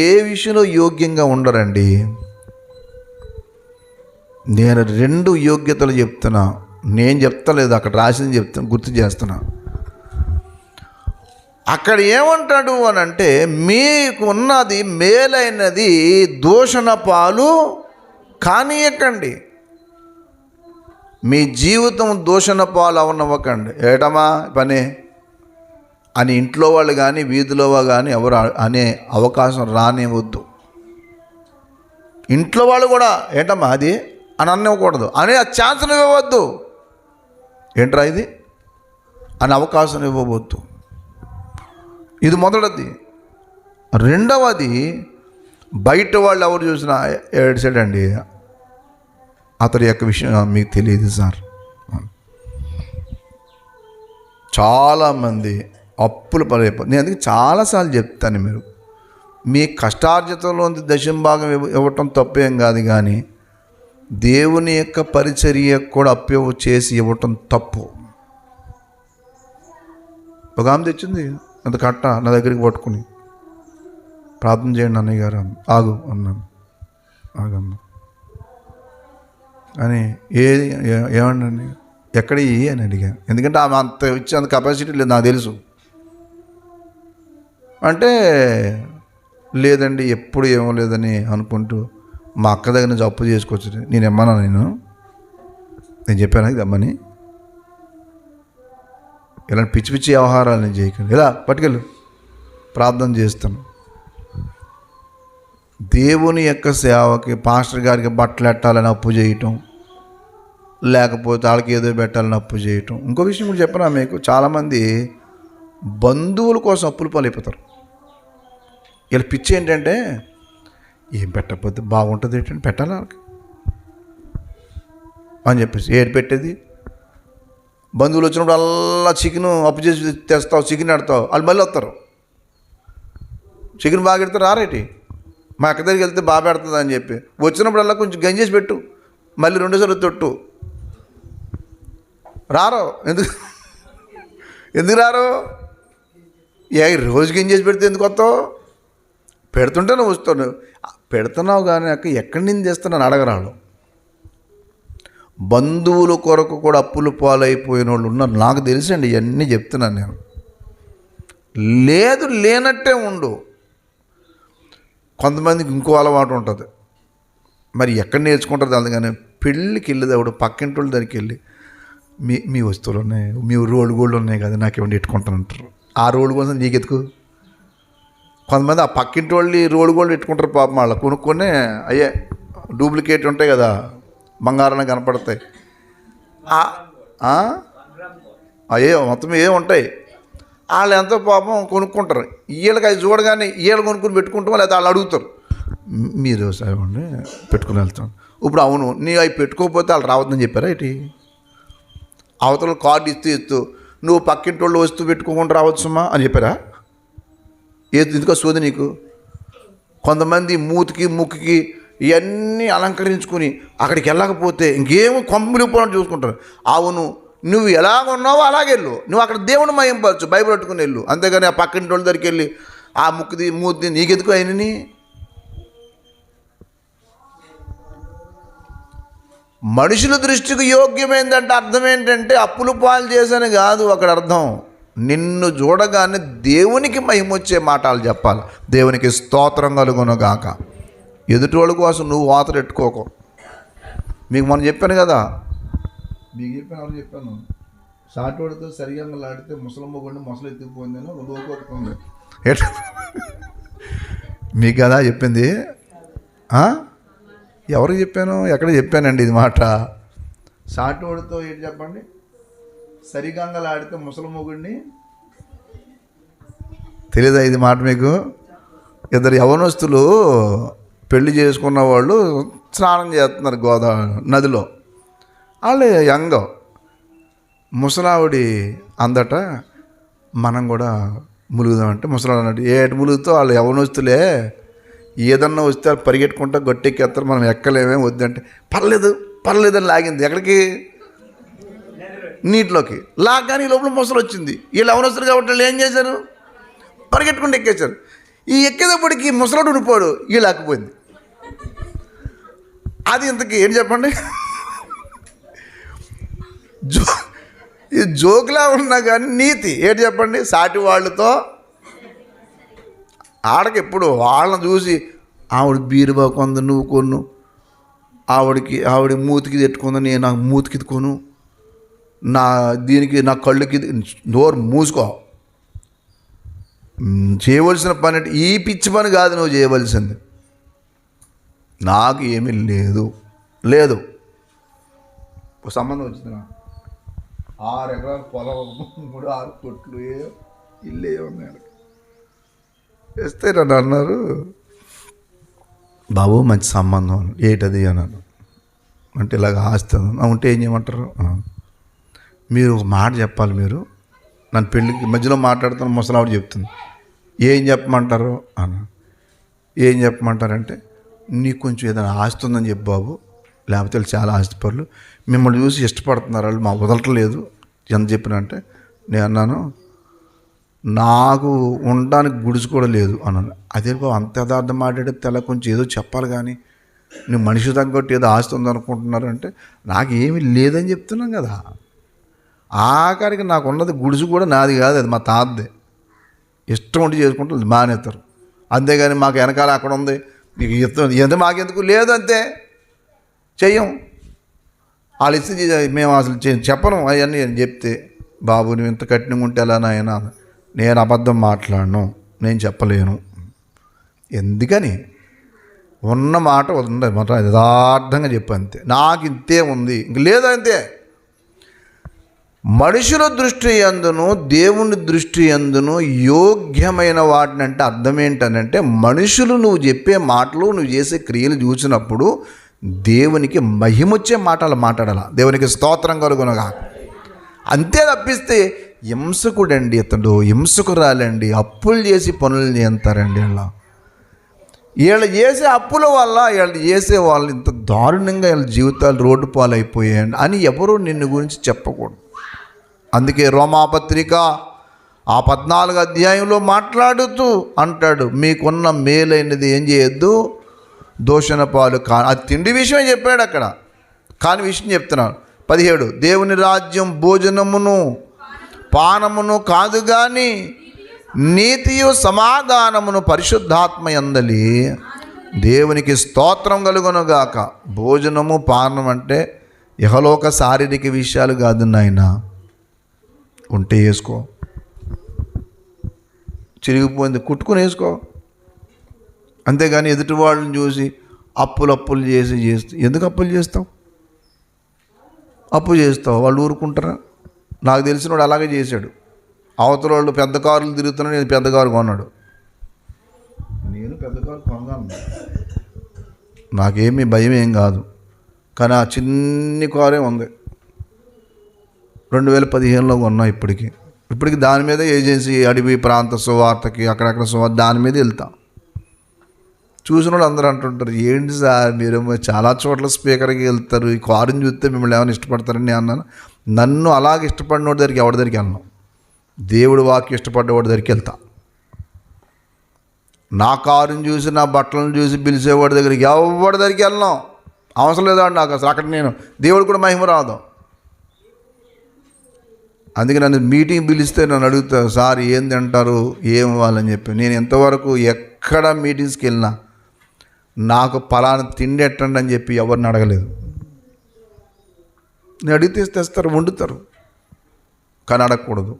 Speaker 1: ఏ విషయంలో యోగ్యంగా ఉండరండి. నేను 2 యోగ్యతలు చెప్తున్నా, నేను చెప్తలేదు, అక్కడ రాసింది చెప్తాను, గుర్తు చేస్తున్నా. అక్కడ ఏమంటాడు అని అంటే, మీకున్నది మేలైనది దూషణ పాలు కానీయకండి. మీ జీవితం దూషణ పాలు అవనవ్వకండి. ఏటమా పని అని ఇంట్లో వాళ్ళు కానీ వీధిలో కానీ ఎవరు అనే అవకాశం రానివ్వద్దు. ఇంట్లో వాళ్ళు కూడా ఏంటమ్మా అది అని అనివ్వకూడదు, అనే ఆ ఛాన్స్ని ఇవ్వవద్దు. ఏంట్రా ఇది అని అవకాశం ఇవ్వవద్దు. ఇది మొదటిది. రెండవది, బయట వాళ్ళు ఎవరు చూసినా ఏడ్చాడండి, అతడి యొక్క విషయం మీకు తెలియదు సార్. చాలామంది అప్పులు పడిపోయి, నేను అందుకే చాలాసార్లు చెప్తాను, మీరు మీ కష్టార్జితంలో దశంభాగం ఇవ్వటం తప్పేం కాదు, కానీ దేవుని యొక్క పరిచర్య కూడా అప్పు చేసి ఇవ్వటం తప్పు. ఒక ఆమె తెచ్చింది అంత కట్ట నా దగ్గరికి పట్టుకుని, ప్రార్థన చేయండి అన్నయ్య గారు. ఆగు అన్నాను, ఆగమ్మా అని. ఏమండి ఎక్కడ ఇవి అని అడిగాను. ఎందుకంటే ఆమె అంత ఇచ్చే అంత కెపాసిటీ లేదు నాకు తెలుసు. అంటే లేదండి ఎప్పుడు ఏమో లేదని అనుకుంటూ మా అక్క దగ్గర నుంచి అప్పు చేసుకొచ్చి నేను ఇమ్మన్నా, నేను చెప్పాను ఇది అమ్మని, ఇలాంటి పిచ్చి పిచ్చి వ్యవహారాలు నేను చేయకండి, ఇలా పట్టుకెళ్ళు ప్రార్థన చేస్తాను. దేవుని యొక్క సేవకి పాస్టర్ గారికి బట్టలు పెట్టాలని అప్పు చేయటం, లేకపోతే వాళ్ళకి ఏదో పెట్టాలని అప్పు చేయటం. ఇంకో విషయం కూడా చెప్పనా మీకు, చాలామంది బంధువుల కోసం అప్పులు పాలైపోతారు. వీళ్ళ పిచ్చి ఏంటంటే ఏం పెట్టకపోతే బాగుంటుంది ఏంటంటే పెట్టాలి వాళ్ళకి అని చెప్పేసి ఏడు పెట్టేది. బంధువులు వచ్చినప్పుడు అలా చికెన్ అప్పు చేసి తెస్తావు, చికెన్ ఆడతావు, వాళ్ళు మళ్ళీ వస్తారు. చికెన్ బాగా పెడతారు, రారేటి మా అక్క దగ్గరికి వెళ్తే బాగా పెడుతుంది అని చెప్పి వచ్చినప్పుడల్లా కొంచెం గంజేసి పెట్టు, మళ్ళీ రెండోసారి తొట్టు. రారో ఎందుకు రారో? రోజుకి గంజేసి పెడితే ఎందుకు వస్తావు? పెడుతుంటేనే వస్తాను. పెడుతున్నావు కానీ అక్క ఎక్కడి నుంచి తెస్తున్నాను అడగరాడు. బంధువుల కొరకు కూడా అప్పులు పాలైపోయిన వాళ్ళు ఉన్నారు, నాకు తెలుసండి, ఇవన్నీ చెప్తున్నాను నేను. లేదు లేనట్టే ఉండు. కొంతమందికి ఇంకో అలవాటు ఉంటుంది, మరి ఎక్కడ నేర్చుకుంటుంది అందుకని పెళ్ళికి వెళ్ళేది పక్కింటి వాళ్ళ దగ్గరికి వెళ్ళి మీ వస్తువులు ఉన్నాయి, మీ రోడ్డు గోల్డ్ ఉన్నాయి కదా నాకు ఇవ్వండి పెట్టుకుంటానంటారు. ఆ రోడ్డు కోసం నీకెతుకు? కొంతమంది ఆ పక్కింటి వాళ్ళు రోడ్డు గోల్డ్ పెట్టుకుంటారు పాపం, వాళ్ళ కొనుక్కొని అయ్యే డూప్లికేట్ ఉంటాయి కదా, బంగారాన్ని కనపడతాయి, అయ్యే మొత్తం ఏ ఉంటాయి. వాళ్ళు ఎంతో పాపం కొనుక్కుంటారు. వీళ్ళకి అవి చూడగానే వీళ్ళు కొనుక్కుని పెట్టుకుంటాం, లేదా వాళ్ళు అడుగుతారు మీరు సాయండి పెట్టుకుని వెళ్తాం. ఇప్పుడు అవును నీ అవి పెట్టుకోకపోతే వాళ్ళు రావద్దని చెప్పారా ఏంటి? అవతల కార్డు ఇస్తూ నువ్వు పక్కింటి వాళ్ళు వస్తువు పెట్టుకోకుండా రావచ్చుమా అని చెప్పారా? ఎందుకో సోది నీకు. కొంతమంది మూతికి ముక్కుకి ఇవన్నీ అలంకరించుకొని అక్కడికి వెళ్ళకపోతే ఇంకేమో కొమ్ములిపోవడం చూసుకుంటారు. అవును నువ్వు ఎలాగ ఉన్నావో అలాగే వెళ్ళు, నువ్వు అక్కడ దేవుని మహింపరచు, బైబిల్ పట్టుకుని వెళ్ళు, అంతేగాని ఆ పక్కింటి వాళ్ళ దగ్గరికి వెళ్ళి ఆ ముక్కుది మూతిది నీకెందుకు అయినని. మనుషుల దృష్టికి యోగ్యమైందంటే అర్థం ఏంటంటే అప్పులు పాలు చేశాను కాదు అక్కడ అర్థం. నిన్ను చూడగానే దేవునికి మహిమొచ్చే మాటలు చెప్పాలి. దేవునికి స్తోత్రం కలుగునుగాక. ఎదుటివాళ్ళ కోసం నువ్వు వాతరెట్టుకోకు. మీకు మనం చెప్పాను కదా, మీకు చెప్పాను సాటివాడితో సరిగా ఆడితే ముసలమ్మ కొండి ముసలు ఎత్తుకుపోయిందని లోకొట్టుకుంది. మీకు కదా చెప్పింది? ఎవరికి చెప్పాను, ఎక్కడ చెప్పానండి ఇది మాట? సాటివాడితో ఏంటి చెప్పండి, సరిగంగలు ఆడితే ముసలి మొగుడిని. తెలీదా ఇది మాట మీకు? ఇద్దరు యవనస్తులు పెళ్లి చేసుకున్న వాళ్ళు స్నానం చేస్తున్నారు గోదావరి నదిలో. వాళ్ళు యంగ ముసలావిడి అందట మనం కూడా ములుగుదామంటే ముసలావిడ అన్నట్టు ఏటి ములుగుతో వాళ్ళు యవనస్తులే ఏదన్నా వస్తే పరిగెట్టుకుంటా గట్టెక్కేస్తారు, మనం ఎక్కలేమే వద్దంటే పర్లేదని లాగింది. ఎక్కడికి? నీటిలోకి లాగానే ఈ లోపల ముసలు వచ్చింది. వీళ్ళు అవనొస్తారు కాబట్టి వాళ్ళు ఏం చేశారు, పరిగెట్టుకుంటూ ఎక్కేశారు. ఈ ఎక్కేటప్పటికి ముసలోడు ఉండిపోయాడు, వీళ్ళు ఆకపోయింది. అది ఇంతకీ ఏం చెప్పండి? ఇది జోకులా ఉన్నా కానీ నీతి ఏంటి చెప్పండి? సాటి వాళ్ళతో ఆడకి ఎప్పుడు వాళ్ళని చూసి ఆవిడ బీరువా కొంద నువ్వు కొను, ఆవిడ మూతికి తెట్టుకుందా నేను నాకు మూతికి కొను, దీనికి నా కళ్ళకి నోరు మూసుకో. చేయవలసిన పని అంటే ఈ పిచ్చి పని కాదు నువ్వు చేయవలసింది. నాకు ఏమీ లేదు ఒక సంబంధం వచ్చింది నాకు, 6 ఎకరాల పొలం 3-6 కొట్లు ఇల్లే ఉన్నాయి. వేస్తే నన్ను అన్నారు, బాబు మంచి సంబంధం ఏంటది అన్నాను. అంటే ఇలాగ ఆస్తి ఉంటే ఏం చేయమంటారు? మీరు ఒక మాట చెప్పాలి, మీరు నన్ను పెళ్ళికి మధ్యలో మాట్లాడుతున్న ముసలావిడ చెప్తుంది, ఏం చెప్పమంటారు అన్న. ఏం చెప్పమంటారంటే నీకు కొంచెం ఏదైనా ఆస్తి ఉందని చెప్పు బాబు, లేకపోతే వాళ్ళు చాలా ఆస్తిపరులు మిమ్మల్ని చూసి ఇష్టపడుతున్నారు, వాళ్ళు మా వదలట్లేదు ఎంత చెప్పినా. అంటే నేను అన్నాను నాకు ఉండడానికి గుడిసి కూడా లేదు అన్నాను. అదే బాబు అంత యథార్థం మాట్లాడితే తెల్ల కొంచెం ఏదో చెప్పాలి కానీ నువ్వు మనిషి తగ్గట్టు ఏదో ఆస్తి ఉందనుకుంటున్నారు అంటే నాకు ఏమీ లేదని చెప్తున్నాం కదా. ఆఖరికి నాకు ఉన్నది గుడిసు కూడా నాది కాదు, అది మా తాతదే. ఇష్టం ఉండి చేసుకుంటుంది, మానేస్తారు. అంతేగాని మాకు వెనకాల అక్కడ ఉంది, నీకు ఎంత మాకెందుకు లేదు, అంతే చెయ్యం. వాళ్ళు ఇస్తే మేము అసలు చెప్పను అవన్నీ అని చెప్తే, బాబు నువ్వు ఇంత కఠినంగా ఉంటే ఎలా నాయనా, నేను అబద్ధం మాట్లాడను, నేను చెప్పలేను. ఎందుకని ఉన్న మాట ఉండదు, మాట యథార్థంగా చెప్పు, అంతే. నాకు ఇంతే ఉంది, ఇంక లేదు, అంతే. మనుషుల దృష్టి యందును దేవుని దృష్టి యందును యోగ్యమైన వాటిని అంటే అర్థం ఏంటనంటే, మనుషులు నువ్వు చెప్పే మాటలు, నువ్వు చేసే క్రియలు చూసినప్పుడు దేవునికి మహిమొచ్చే మాటలు మాట్లాడాల, దేవునికి స్తోత్రం కలుగునగా. అంతే తప్పిస్తే హింసకుడండి అతడు, హింసకురాలండి, అప్పులు చేసి పనులు చేస్తారండి. అలా వీళ్ళు చేసే అప్పుల వల్ల వీళ్ళు చేసే వాళ్ళు ఇంత దారుణంగా వీళ్ళ జీవితాలు రోడ్డు పాలైపోయాయండి అని ఎవరు నిన్ను గురించి చెప్పకూడదు. అందుకే రోమాపత్రిక 14 అధ్యాయంలో మాట్లాడుతూ అంటాడు, మీకున్న మేలైనది ఏం చేయొద్దు, దోషణ పాలు అది తిండి విషయమే చెప్పాడు అక్కడ, కాని విషయం చెప్తున్నాను. 17 దేవుని రాజ్యం భోజనమును పానమును కాదు కానీ నీతియు సమాధానమును పరిశుద్ధాత్మ యందలి దేవునికి స్తోత్రం కలుగునుగాక. భోజనము పానం అంటే ఇహలోక శారీరక విషయాలు కాదు నాయన. ఉంటే వేసుకో, చిరిగిపోయింది కుట్టుకుని వేసుకో, అంతేగాని ఎదుటి వాళ్ళని చూసి అప్పులు చేసి ఎందుకు అప్పులు చేస్తావు? అప్పు చేస్తావు, వాళ్ళు ఊరుకుంటారా? నాకు తెలిసిన వాడు అలాగే చేశాడు. అవతల వాళ్ళు పెద్ద కారులు తిరుగుతున్నా, నేను పెద్ద కారు కొన్నాడు. నేను పెద్ద కారు కొనగలను, నాకేమీ భయం ఏం కాదు. కానీ ఆ చిన్ని కారే ఉంది, 2015లో కొన్నా. ఇప్పటికి దాని మీద ఏజెన్సీ, అడవి ప్రాంత సువార్తకి అక్కడక్కడ సువార్త దాని మీద వెళ్తా. చూసిన వాళ్ళు అందరూ అంటుంటారు, ఏంటి సార్ మీరు చాలా చోట్ల స్పీకర్కి వెళ్తారు, ఈ కారుని చూస్తే మిమ్మల్ని ఏమైనా ఇష్టపడతారని నేను అన్నాను. నన్ను అలాగే ఇష్టపడినోడి దగ్గరికి ఎవరి దగ్గరికి వెళ్ళను, దేవుడు వాక్యం ఇష్టపడ్డవాడి దగ్గరికి వెళ్తా. నా కారుని చూసి నా బట్టలను చూసి పిలిచేవాడి దగ్గరికి ఎవరి దగ్గరికి వెళ్ళను, అవసరం లేదా నాకు అసలు. అక్కడ నేను దేవుడు కూడా మహిమ రాదు. అందుకే నన్ను మీటింగ్ పిలిస్తే నన్ను అడుగుతారు, సార్ ఏంది అంటారు, ఏం ఇవ్వాలని చెప్పి. నేను ఎంతవరకు ఎక్కడ మీటింగ్స్కి వెళ్ళినా నాకు పలానా తిండి ఎట్టండి అని చెప్పి ఎవరిని అడగలేదు. నేను అడిగితే తెస్తారు, వండుతారు, కానీ అడగకూడదు.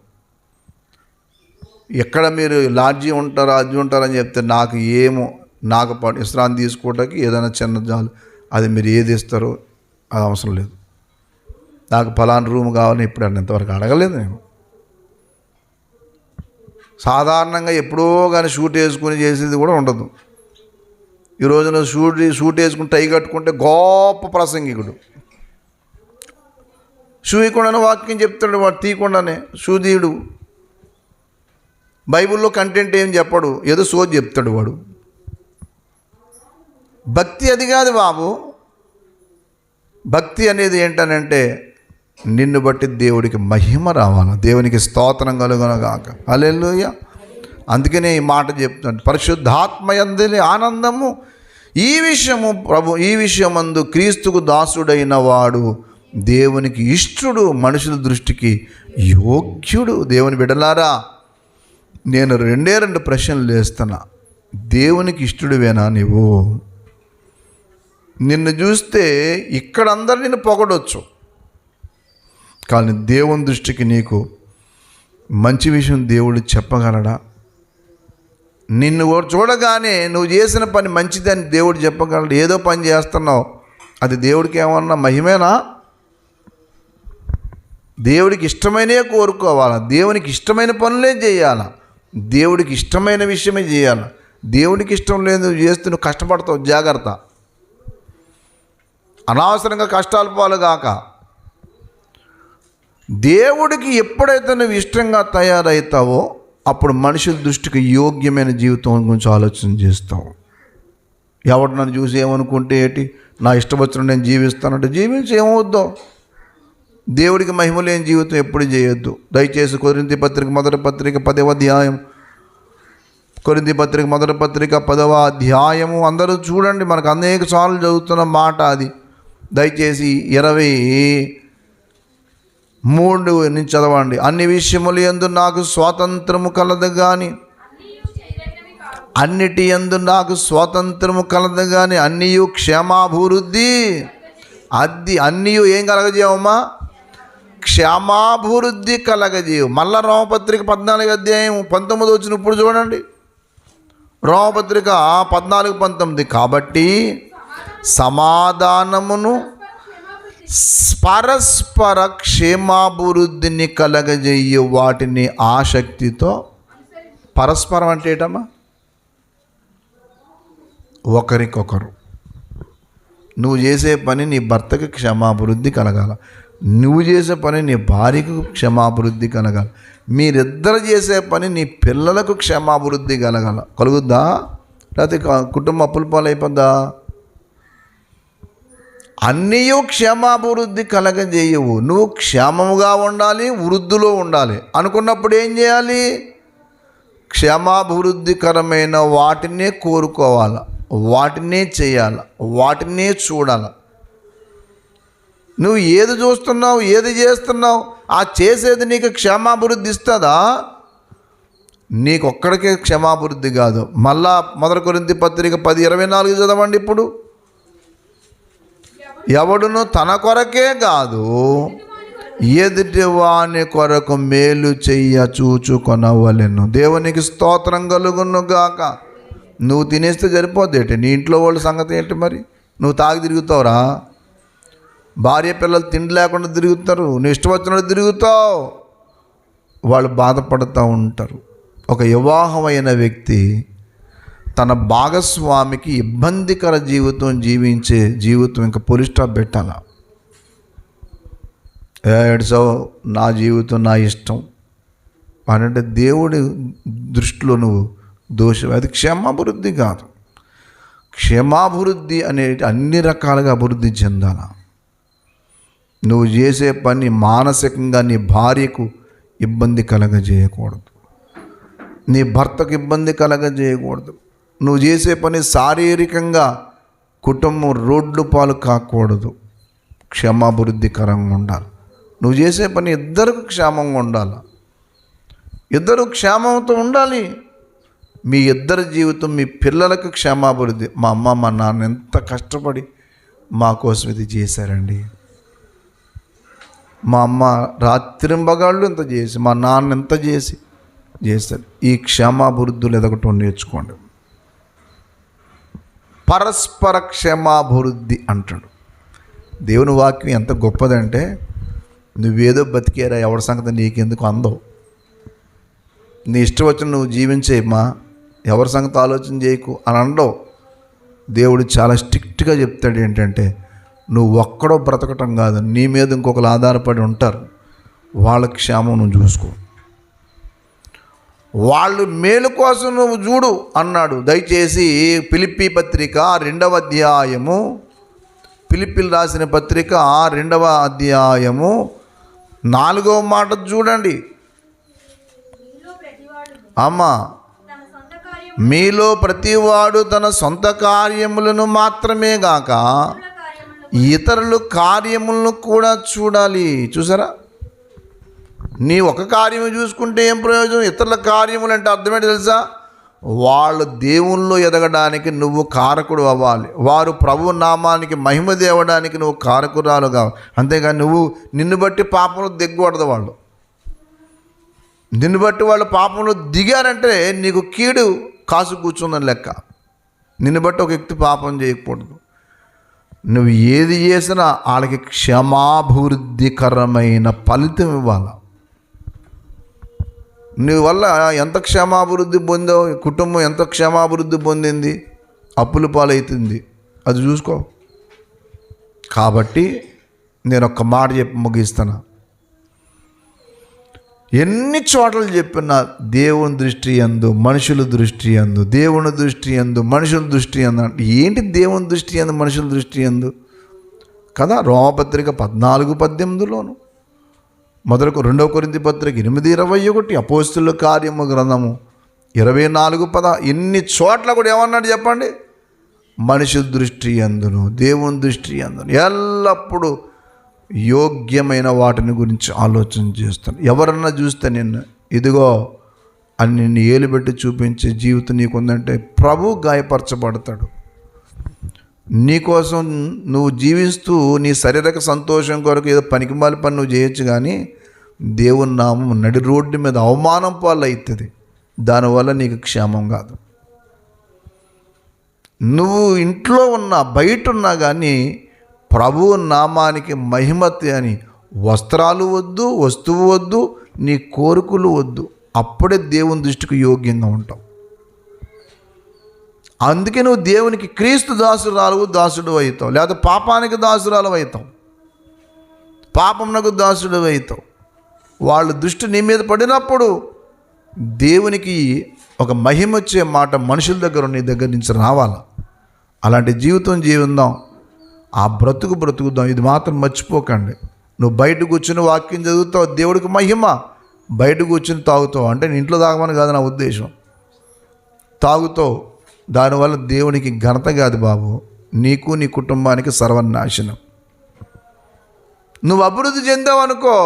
Speaker 1: ఎక్కడ మీరు లాడ్జీ ఉంటారు, అది ఉంటారని చెప్తే నాకు విశ్రాంతి తీసుకోవడానికి ఏదైనా చిన్న జాలు, అది మీరు ఏది ఇస్తారో అది అవసరం లేదు. నాకు ఫలానా రూమ్ కావాలని ఇప్పుడు ఇంతవరకు అడగలేదు నేను. సాధారణంగా ఎప్పుడో కానీ షూట్ వేసుకుని చేసేది కూడా ఉండదు. ఈ రోజున షూట్ వేసుకుని టై కట్టుకుంటే గొప్ప ప్రసంగికుడు. షూ ఇవ్వకుండానే వాక్యం చెప్తాడు, వాడు తీయకుండానే షూ తీయడు. బైబిల్లో కంటెంట్ ఏం చెప్పడు, ఏదో సోది చెప్తాడు వాడు. భక్తి అది కాదు బాబు. భక్తి అనేది ఏంటనంటే నిన్ను బట్టి దేవుడికి మహిమ రావాలి, దేవునికి స్తోత్రం కలుగునగాక. హల్లెలూయా. అందుకనే ఈ మాట చెప్తున్నాడు, పరిశుద్ధాత్మ యందలి ఆనందము. ఈ విషయమందు క్రీస్తుకు దాసుడైన వాడు దేవునికి ఇష్టుడు, మనుషుల దృష్టికి యోగ్యుడు. దేవుని బిడ్డలారా, నేను 2 ప్రశ్నలు వేస్తున్నా. దేవునికి ఇష్టడువేనా నీవు? నిన్ను చూస్తే ఇక్కడ అందరు నిన్ను పొగడొచ్చు, కానీ దేవుని దృష్టికి నీకు మంచి విషయం దేవుడు చెప్పగలడా? నిన్ను చూడగానే నువ్వు చేసిన పని మంచిదని దేవుడు చెప్పగలడు. ఏదో పని చేస్తున్నావు, అది దేవుడికి ఏమన్నా మహిమేనా? దేవుడికి ఇష్టమైనవే కోరుకోవాలా, దేవునికి ఇష్టమైన పనులే చేయాలా, దేవుడికి ఇష్టమైన విషయమే చేయాలి. దేవుడికి ఇష్టం లేదు నువ్వు చేస్తే నువ్వు కష్టపడతావు, జాగ్రత్త. అనవసరంగా కష్టాలు పాలుగాక. దేవుడికి ఎప్పుడైతే నువ్వు ఇష్టంగా తయారవుతావో అప్పుడు మనుషుల దృష్టికి యోగ్యమైన జీవితం గురించి ఆలోచన చేస్తావు. ఎవడు నన్ను చూసి ఏమనుకుంటే ఏంటి, నా ఇష్టం వచ్చిన నేను జీవిస్తానంటే జీవించి ఏమవుద్దో. దేవుడికి మహిమ లేని జీవితం ఎప్పుడు చేయొద్దు. దయచేసి కొరింథీ పత్రిక మొదటి పత్రిక 10వ అధ్యాయం, కొరింథీ పత్రిక మొదటి పత్రిక 10వ అధ్యాయము అందరూ చూడండి. మనకు అనేక సార్లు చదువుతున్న మాట అది. దయచేసి 3 నుంచి చదవండి. అన్ని విషయములు యందు నాకు స్వాతంత్రము కలదు కానీ, అన్నిటి యందు నాకు స్వాతంత్రము కలదు కానీ అన్నియు క్షేమాభివృద్ధి అన్నియు ఏం కలగజేయమ్మా? క్షేమాభివృద్ధి కలగజేయవు. మళ్ళా రోమపత్రిక 14 అధ్యాయం 19 వచ్చిన ఇప్పుడు చూడండి. రోమపత్రిక 14:19 కాబట్టి సమాధానమును పరస్పర క్షేమాభివృద్ధిని కలగజేయు వాటిని ఆసక్తితో. పరస్పరం అంటే ఏంటమ్మా? ఒకరికొకరు. నువ్వు చేసే పని నీ భర్తకి క్షమాభివృద్ధి కలగాల, నువ్వు చేసే పని నీ భార్యకు క్షమాభివృద్ధి కలగాలి, మీరిద్దరు చేసే పని నీ పిల్లలకు క్షమాభివృద్ధి కలుగుద్దా? లేకపోతే కుటుంబం అప్పుల పాలు అయిపోద్దా? అన్నీయు క్షేమాభివృద్ధి కలగజేయవు. నువ్వు క్షేమముగా ఉండాలి, వృద్ధిలో ఉండాలి అనుకున్నప్పుడు ఏం చేయాలి? క్షేమాభివృద్ధికరమైన వాటినే కోరుకోవాలి, వాటినే చేయాలి, వాటినే చూడాలి. నువ్వు ఏది చూస్తున్నావు, ఏది చేస్తున్నావు, ఆ చేసేది నీకు క్షేమాభివృద్ధి ఇస్తుందా? నీకు ఒక్కడికే క్షేమాభివృద్ధి కాదు. మళ్ళా 1 కొరింథీ పత్రిక 10:24 చదవండి. ఇప్పుడు ఎవడును తన కొరకే కాదు ఎదుటి వాని కొరకు మేలు చెయ్య చూచుకొనవలెను. దేవునికి స్తోత్రం కలుగును గాక. నువ్వు తినేస్తే సరిపోద్దేంటి? నీ ఇంట్లో వాళ్ళ సంగతి ఏంటి? మరి నువ్వు తాగి తిరుగుతావురా? భార్య పిల్లలు తిండి లేకుండా తిరుగుతారు, నువ్వు ఇష్టం వచ్చినట్టు తిరుగుతావు, వాళ్ళు బాధపడుతూ ఉంటారు. ఒక వివాహమైన వ్యక్తి తన భాగస్వామికి ఇబ్బందికర జీవితం జీవించే జీవితం ఇంకా పులి స్టాప్ పెట్టాల. ఏడ్చావు, నా జీవితం నా ఇష్టం అంటే దేవుడి దృష్టిలో నువ్వు దోషం. అది క్షేమాభివృద్ధి కాదు. క్షేమాభివృద్ధి అనే అన్ని రకాలుగా అభివృద్ధి చెందాల. నువ్వు చేసే పని మానసికంగా నీ భార్యకు ఇబ్బంది కలగజేయకూడదు, నీ భర్తకు ఇబ్బంది కలగజేయకూడదు. నువ్వు చేసే పని శారీరకంగా కుటుంబం రోడ్డు పాలు కాకూడదు, క్షేమాభివృద్ధికరంగా ఉండాలి. నువ్వు చేసే పని ఇద్దరికి క్షేమంగా ఉండాలి, ఇద్దరు క్షేమంతో ఉండాలి. మీ ఇద్దరి జీవితం మీ పిల్లలకు క్షేమాభివృద్ధి. మా అమ్మ మా నాన్న ఎంత కష్టపడి మా కోసం ఇది చేశారండి, మా అమ్మ రాత్రింబగాళ్ళు ఎంత చేసి, మా నాన్న ఎంత చేశారు. ఈ క్షేమాభివృద్ధులు ఎదగటం నేర్చుకోండి. పరస్పర క్షేమాభివృద్ధి అంటాడు. దేవుని వాక్యం ఎంత గొప్పదంటే, నువ్వేదో బతికేరా, ఎవరి సంగతి నీకెందుకు అందవు, నీ ఇష్టం వచ్చిన నువ్వు జీవించేయమ్మా, ఎవరి సంగతి ఆలోచన చేయకు అని అనడం. దేవుడు చాలా స్ట్రిక్ట్గా చెప్తాడు ఏంటంటే, నువ్వు ఒక్కడో బ్రతకటం కాదు, నీ మీద ఇంకొకరు ఆధారపడి ఉంటారు, వాళ్ళ క్షేమం నువ్వు చూసుకో, వాళ్ళు మేలు కోసం నువ్వు చూడు అన్నాడు. దయచేసి ఫిలిప్పీ పత్రిక 2వ అధ్యాయము, ఫిలిప్పీలు రాసిన పత్రిక 2వ అధ్యాయము 4వ మాట చూడండి. అమ్మా, మీలో ప్రతివాడు తన సొంత కార్యములను మాత్రమే గాక ఇతరుల కార్యములను కూడా చూడాలి. చూసారా, నీ ఒక కార్యము చూసుకుంటే ఏం ప్రయోజనం? ఇతరుల కార్యములు అంటే అర్థమేంటి తెలుసా? వాళ్ళు దేవుల్లో ఎదగడానికి నువ్వు కారకుడు అవ్వాలి, వారు ప్రభు నామానికి మహిమ తేవడానికి నువ్వు కారకురాలు కావాలి. అంతేగాని నువ్వు నిన్ను బట్టి పాపంలో దిగకూడదు. వాళ్ళు నిన్ను బట్టి వాళ్ళు పాపంలో దిగారంటే నీకు కీడు కాసు కూర్చుందని లెక్క. నిన్ను బట్టి ఒక వ్యక్తి పాపం చేయకూడదు. నువ్వు ఏది చేసినా వాళ్ళకి క్షమాభివృద్ధికరమైన ఫలితం ఇవ్వాలి. నీ వల్ల ఎంత క్షేమాభివృద్ధి పొందో, కుటుంబం ఎంత క్షేమాభివృద్ధి పొందింది, అప్పుల పాలవుతుంది, అది చూసుకో. కాబట్టి నేను ఒక్క మాట చెప్పి ముగిస్తాను. ఎన్ని చోట్ల చెప్పినా దేవుని దృష్టి యందు మనుషుల దృష్టి యందు, దేవుని దృష్టి యందు మనుషుల దృష్టి యందు అంటే ఏంటి? దేవుని దృష్టి యందు మనుషుల దృష్టి యందు కదా. రోమపత్రిక 14:18 2 కొరింథీ పత్రిక 8:21, అపోస్తుల కార్యము గ్రంథము 24:10, ఇన్ని చోట్ల కూడా ఏమన్నాడు చెప్పండి? మనుషుల దృష్టి యందును దేవుని దృష్టి యందును ఎల్లప్పుడూ యోగ్యమైన వాటిని గురించి ఆలోచన చేస్తాను. ఎవరన్నా చూస్తే నిన్ను ఇదిగో అని నిన్ను ఏలుబెట్టి చూపించే జీవితం నీకుందంటే ప్రభు గాయపరచబడతాడు. నీకోసం నువ్వు జీవిస్తూ నీ శారీరక సంతోషం కొరకు ఏదో పనికిమాలి పని నువ్వు చేయొచ్చు, కానీ దేవుని నామం నడి రోడ్డు మీద అవమానం పాలు అవుతుంది. దానివల్ల నీకు క్షేమం కాదు. నువ్వు ఇంట్లో ఉన్నా బయట ఉన్నా కానీ ప్రభువు నామానికి మహిమతి అని వస్త్రాలు వద్దు, వస్తువు వద్దు, నీ కోరికలు వద్దు. అప్పుడే దేవుని దృష్టికి యోగ్యంగా ఉంటావు. అందుకే నువ్వు దేవునికి క్రీస్తు దాసుడు అవుతావు, లేదా పాపానికి దాసురాలు అవుతావు, పాపమునకు దాసుడు అవుతావు. వాళ్ళ దృష్టి నీ మీద పడినప్పుడు దేవునికి ఒక మహిమ వచ్చే మాట మనుషుల దగ్గర నీ దగ్గర నుంచి రావాలా. అలాంటి జీవితం జీవిద్దాం, ఆ బ్రతుకుదాం. ఇది మాత్రం మర్చిపోకండి. నువ్వు బయట కూర్చుని వాక్యం చదువుతావు, దేవుడికి మహిమ. బయట కూర్చుని తాగుతావు అంటే నీ ఇంట్లో తాగమని కాదు నా ఉద్దేశం. తాగుతావు, దానివల్ల దేవునికి ఘనత కాదు బాబు, నీకు నీ కుటుంబానికి సర్వనాశనం. నువ్వు అభివృద్ధి చెందావు అనుకో,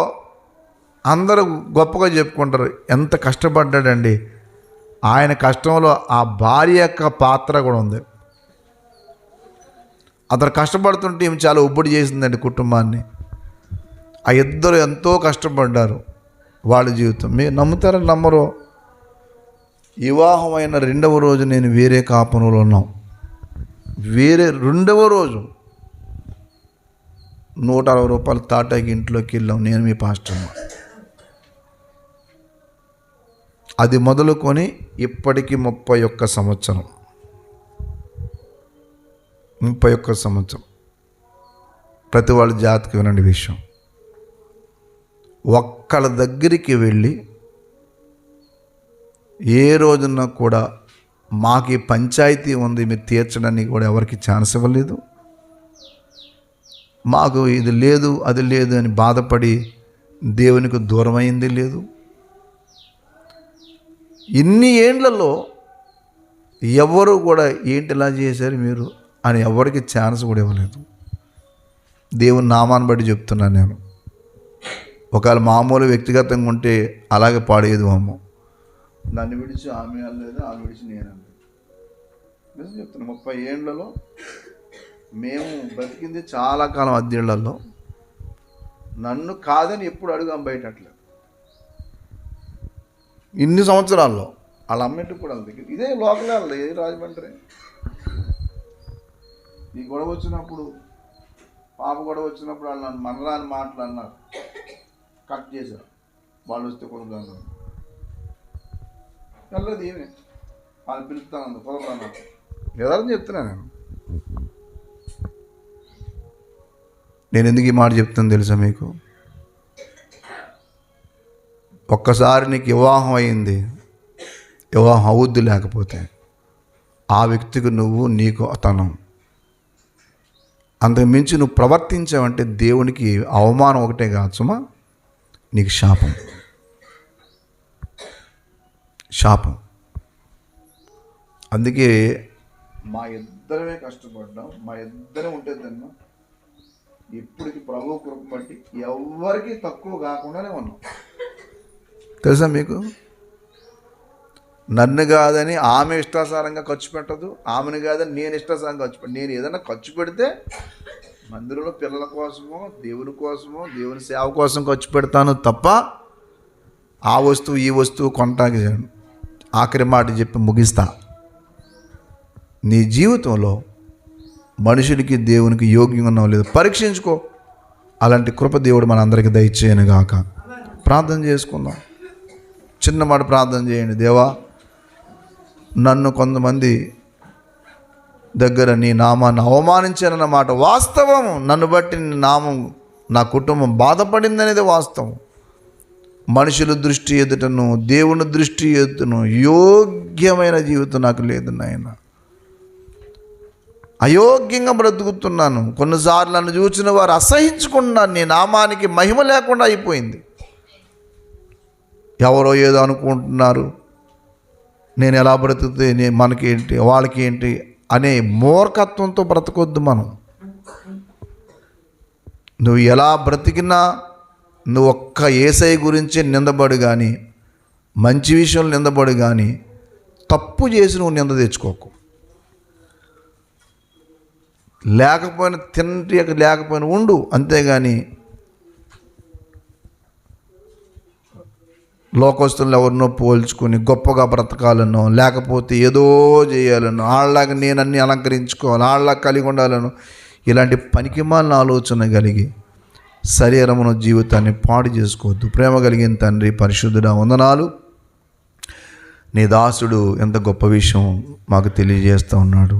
Speaker 1: అందరూ గొప్పగా చెప్పుకుంటారు, ఎంత కష్టపడ్డాడండి. ఆయన కష్టంలో ఆ భార్య యొక్క పాత్ర కూడా ఉంది. అతను కష్టపడుతుంటే ఈమె చాలా ఒబ్బడి చేసిందండి కుటుంబాన్ని. ఆ ఇద్దరు ఎంతో కష్టపడ్డారు. వాళ్ళ జీవితం మీరు నమ్ముతారో నమ్మరో, వివాహమైన 2వ రోజు నేను వేరే కాపురంలో ఉన్నాం. 2వ రోజు 160 రూపాయలు తాటాకి ఇంట్లోకి వెళ్ళాం, నేను మీ పాస్టర్ని. అది మొదలుకొని ఇప్పటికీ 31 సంవత్సరం. ప్రతి వాళ్ళ జాతికి వినండి విషయం. ఒక్కళ్ళ దగ్గరికి వెళ్ళి ఏ రోజున కూడా మాకు ఈ పంచాయతీ ఉంది మీరు తీర్చడానికి కూడా ఎవరికి ఛాన్స్ ఇవ్వలేదు. మాకు ఇది లేదు అది లేదు అని బాధపడి దేవునికి దూరమైంది లేదు. ఇన్ని ఏండ్లలో ఎవరు కూడా ఏంటి ఇలా చేశారు మీరు అని ఎవరికి ఛాన్స్ కూడా ఇవ్వలేదు. దేవుని నామాన్ని బట్టి చెప్తున్నాను నేను. ఒకవేళ మామూలు వ్యక్తిగతంగా ఉంటే అలాగే పాడేది అమ్మ. నన్ను విడిచి ఆమె అనలేదు, ఆమె విడిచి నేను అనలేదు. నిజం చెప్తున్నా, 30 ఏండ్లలో మేము బ్రతికింది చాలా కాలం అద్దెళ్లలో. నన్ను కాదని ఎప్పుడు అడుగాం బయట. అట్లా ఇన్ని సంవత్సరాల్లో వాళ్ళ అమ్మేట్టు కూడా దగ్గర ఇదే లోకల్ వాళ్ళు ఏ రాజమండ్రి. ఈ గొడవ వచ్చినప్పుడు, పాప గొడవ వచ్చినప్పుడు వాళ్ళు నన్ను మనరాని మాటలు అన్నారు, కట్ చేశారు. వాళ్ళు వస్తే కుదరదు వెళ్ళదు, ఏమే వాళ్ళు పిలుస్తాను కుదరదు అన్నారు. ఎదారని చెప్తున్నాను నేను ఎందుకు ఈ మాట చెప్తాను తెలుసా మీకు? ఒక్కసారి నీకు వివాహం అయింది, వివాహం అవుద్ది, లేకపోతే ఆ వ్యక్తికి నువ్వు నీకు అతను అంతకు మించి నువ్వు ప్రవర్తించావంటే దేవునికి అవమానం ఒకటే కాదు సుమా, నీకు శాపం. అందుకే మా ఇద్దరమే కష్టపడ్డాం, మా ఇద్దరం ఉంటుందన్నా ఇప్పటికి ప్రభు కృప బట్టి ఎవరికి తక్కువ కాకుండానే ఉన్నాం. తెలుసా మీకు? నన్ను కాదని ఆమె ఇష్టాసారంగా ఖర్చు పెట్టదు, ఆమెను కాదని నేను ఇష్టాసారంగా ఖర్చు పెట్టదు. నేను ఏదైనా ఖర్చు పెడితే మందిరంలో పిల్లల కోసమో దేవుని కోసమో దేవుని సేవ కోసం ఖర్చు పెడతాను తప్ప ఆ వస్తువు ఈ వస్తువు కొంటాకి ఆఖరి మాట చెప్పి ముగిస్తా. నీ జీవితంలో మనుషులకి దేవునికి యోగ్యంగా ఉన్నావు లేదు పరీక్షించుకో. అలాంటి కృప దేవుడు మన అందరికీ దయచేయను గాక. ప్రార్థన చేసుకుందాం. చిన్న మాట ప్రార్థన చేయండి. దేవా, నన్ను కొంతమంది దగ్గర నీ నామాన్ని అవమానించారన్న మాట వాస్తవం. నన్ను బట్టి నీ నామం, నా కుటుంబం బాధపడిందనేది వాస్తవం. మనుషుల దృష్టి ఎదుటను దేవుని దృష్టి ఎదుటను యోగ్యమైన జీవితం నాకు లేదు నాయన. అయోగ్యంగా బ్రతుకుతున్నాను. కొన్నిసార్లు నన్ను చూసిన వారు అసహించుకున్నాను. నీ నామానికి మహిమ లేకుండా అయిపోయింది. ఎవరో ఏదో అనుకుంటున్నారు, నేను ఎలా బ్రతికితే మనకేంటి వాళ్ళకి ఏంటి అనే మూర్ఖత్వంతో బ్రతకొద్దు మనం. నువ్వు ఎలా బ్రతికినా నువ్వు ఒక్క యేసయ్య గురించి నిందపడు కానీ, మంచి విషయంలో నిందపడు కానీ, తప్పు చేసి నువ్వు నింద తెచ్చుకోకు. లేకపోయినా తింటే లేకపోయినా ఉండు, అంతేగాని లోకస్తులను ఎవరినో పోల్చుకొని గొప్పగా బ్రతకాలనో, లేకపోతే ఏదో చేయాలనో, వాళ్ళలాగా నేను అన్నీ అలంకరించుకోవాలి, వాళ్ళలాగా కలిగి ఉండాలను, ఇలాంటి పనికిమాలిన ఆలోచన కలిగి శరీరమును జీవితాన్ని పాడు చేసుకోవద్దు. ప్రేమ కలిగిన తండ్రి, పరిశుద్ధుడా, వందనాలు. నీ దాసుడు ఎంత గొప్ప విషయం మాకు తెలియజేస్తూ ఉన్నాడు.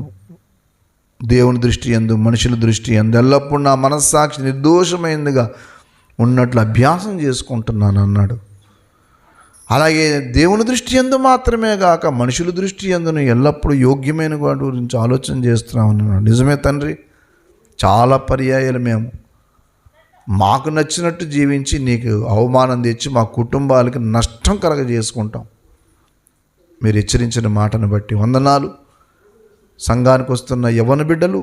Speaker 1: దేవుని దృష్టి యందు, మనుషుల దృష్టి యందు ఎల్లప్పుడూ నా మనస్సాక్షి నిర్దోషమైందిగా ఉన్నట్లు అభ్యాసం చేసుకుంటున్నాను అన్నాడు. అలాగే దేవుని దృష్టి యందు మాత్రమే కాక మనుషుల దృష్టి యందును ఎల్లప్పుడూ యోగ్యమైన వాటి గురించి ఆలోచన చేస్తున్నామన్నాడు. నిజమే తండ్రి, చాలా పర్యాయాలు మేము మాకు నచ్చినట్టు జీవించి నీకు అవమానం తెచ్చి మా కుటుంబాలకి నష్టం కలగజేసుకుంటాం. మీరు హెచ్చరించిన మాటను బట్టి వందనాలు. సంఘానికి వస్తున్న యవ్వన బిడ్డలు,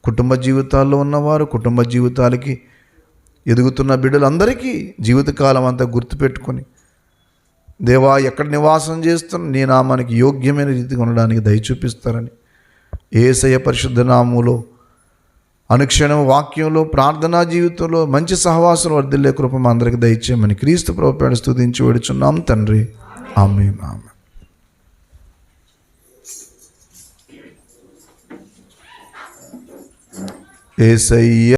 Speaker 1: కుటుంబ జీవితాల్లో ఉన్నవారు, కుటుంబ జీవితాలకి ఎదుగుతున్న బిడ్డలందరికీ జీవితకాలం అంతా గుర్తుపెట్టుకొని, దేవా ఎక్కడ నివాసం చేస్తున్న నీ నామానికి యోగ్యమైన రీతిగా ఉండడానికి దయ చూపిస్తారని యేసయ్య పరిశుద్ధ నామములో అనుక్షణం వాక్యంలో, ప్రార్థనా జీవితంలో మంచి సహవాసం వర్ధిల్లే కృప మా అందరికి దయచేయమని క్రీస్తు ప్రభువుపేట స్తుతించి వేడుచున్నాం తండ్రి. ఆమేన్. ఆమేన్. యేసయ్య